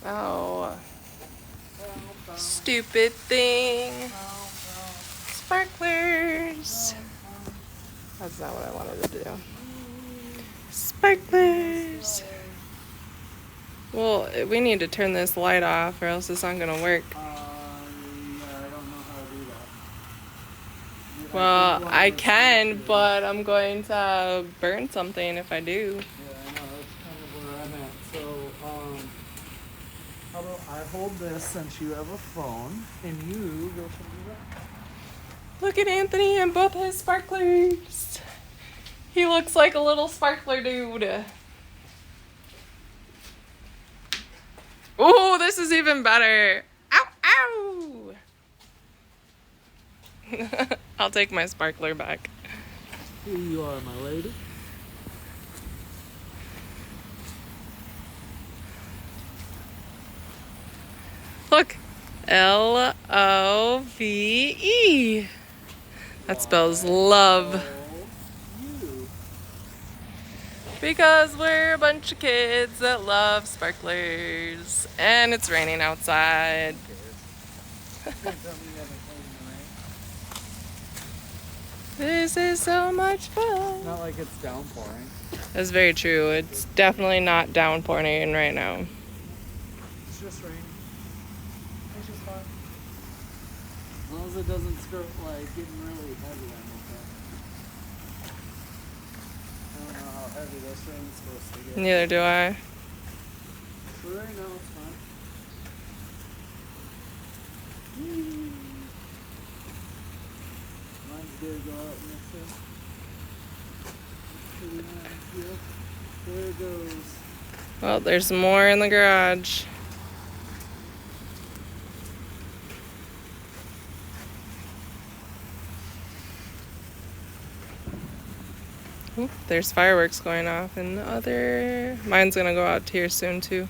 Oh, stupid thing. Sparklers. That's not what I wanted to do. Sparklers. Well, we need to turn this light off or else it's not going to work. Yeah, I don't know how to do that. Well, I can, but I'm going to burn something if I do. Yeah, I know. That's kind of where I'm at. So, how about I hold this since you have a phone, and you go from there. Look at Anthony and both his sparklers. He looks like a little sparkler dude. Oh, this is even better. Ow, ow. I'll take my sparkler back. Here you are, my lady. Look, Love. That spells love. You. Because we're a bunch of kids that love sparklers. And it's raining outside. This is so much fun. Not like it's downpouring. That's very true. It's definitely not downpouring right now. It's just raining. It's just fine. As long as it doesn't start like getting really heavy, I'm okay. I don't know how heavy this rain's supposed to get. Neither do I. For right now, it's fine. Mine's gonna go out next time. Pretty nice, yep. There it goes. Well, there's more in the garage. Oop, there's fireworks going off in the other. Mine's gonna go out here soon too.